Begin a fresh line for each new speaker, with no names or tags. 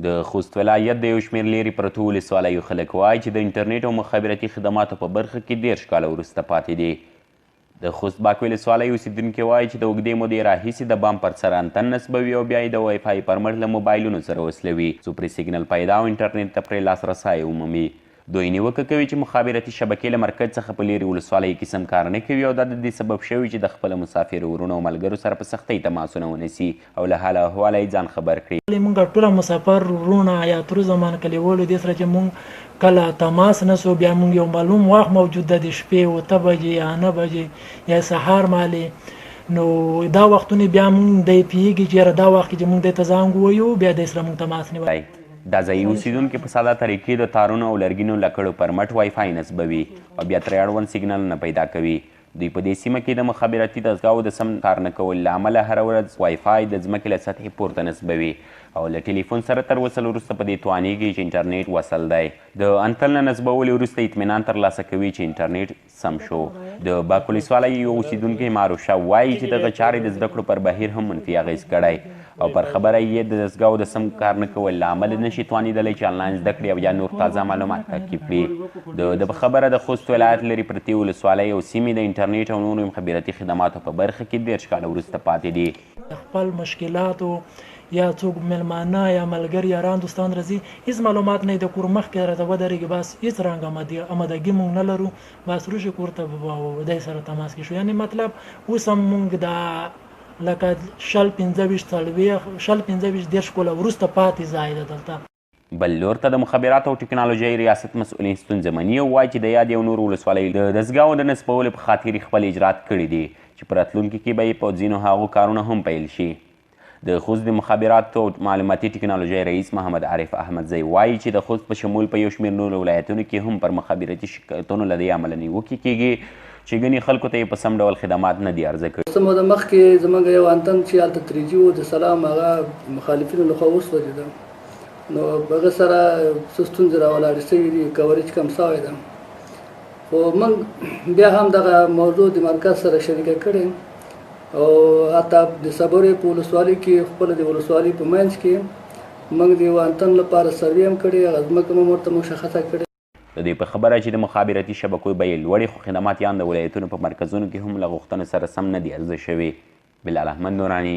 د خوست ولایت د یو شمېر لیرې پرتو ولسوالیو خلک وایي چې د انټرنیټ او مخابراتي خدماتو په برخه کې 10 کاله وروسته پاتې دي. د خوست باک ولسوالۍ اوسیدونکي وایي چې د اوږدې مودې راهیسې د بام پر سر انتن نصبوي او بیا یې د وای فای پر مټ له موبایلونو سره وصلوي څو پرې سیګنل پیدا او انټرنیټ ته پرې لاسرسی ومومي. دوی نیوکه کوي چې مخابراتي شبکې له مرکز څخه په لیرې ولسوالیو کې سم کار نه کوي او دا د دې سبب شوي چې د خپلو مسافرو ورونو او ملګرو سره په سختۍ تماسونه ونیسي او له حاله احواله یې ځان خبر کړي.
موږ ټوله مسافر ورونه یا تر زمانه کلیوالو دې سره چې موږ کله تماس نسو بیا موږ یو معلوم وخت موجود ده د شپې 8 بجې یا 9 بجې یا سهار مالې نو دا وختونه بیا موږ د پیږي چې دا وخت چې موږ د تزانګ وایو بیا د سره موږ تماس نیوي.
دا ځایي اوسیدونکي په ساده طریقې د تارونو او لرګینو لکړو پر مټ وای فای نصبوي او بیا ترې اړوند سیګنل نه پیدا کوي. دوی په دې سیمه کې د مخابراتي دستګاو د سم کار نه کولو له امله هره ورځ وای فای د ځمکې له سطحې پورته نصبوي او له ټلیفون سره تر وصل وروسته په دې توانیږي چې انټرنیټ وصل دی. د انتن له نصبولو وروسته اطمینان ترلاسه کوي چې انټرنیټ سم شو. د باک ولسوالۍ یو اوسیدونکی معروف وایي چې دغه چارې د زده کړو پر بهیر هم منفي اغېز کړی او پر خبره یې د دستګاو د سم کار نه کولو له امله نشي توانېدلی چې انلاین زده کړې او یا نور تازه معلومات تعقیب کړي. د خبره د خوست ولایت لرې پرتې ولسوالۍ او سیمې د انټرنیټ او نورو مخابراتي خدماتو په برخه کې 10 کاله وروسته پاتې دي.
خپل مشکلاتو یا څوک مېلمانه یا ملګري یاران دوستان راځي هېڅ معلومات نه د کور مخکې راته ودرېږي بس هېڅ رنګه امادګي موږ نه لرو بس روشي کور ته دی سره تماس کې شو یعنې مطلب اوس هم موږ دا لکه 15 کاله وروسته پاتې ځای ده دلته.
بل لور ته د مخابراتو او ټکنالوژۍ ریاست مسؤلین ستونزه مني او وایي چې د یاد یو نور ولسوالیو د دستګاو د نصبولو په خاطر خپل اجرات کړي دي چې په راتلونکي کې به یې په ځینو هغو کارونه هم پیل شي. د خوست د مخابراتو او معلوماتي ټکنالوژۍ رئیس محمد عارف احمدزی وایي چې د خوست په شمول په یو شمېر نورو ولایتونو کې هم پر مخابراتي شکایتونو له دې امله نیوکې کیږي چې ګنې خلکو ته یې په سم ډول خدمات نه دي عرضه کړي.
څه موده مخکې زموږ یو انتن چې هلته 3G و د سلام هغه مخالفینو لخوا وسوځېده نو هغه سره څه ستونزې راولاړې شوي دي کوریج کم شوی ده خو موږ بیا هم دغه موضوع د مرکز سره شریکه کړې او حتی د صبرې په ولسوالۍ کې خپله د ولسوالۍ په منځ کې موږ د یو انتن لپاره سروې هم کړې هغه ځمکه هم ورته مشخصه کړې.
د دې په خبره چې د مخابراتي شبکو بیې لوړې خو خدمات یان د ولایتونو په مرکزونو کې هم له غوښتنو سره سم نه دي عرضه شوي. بلال احمد نوراني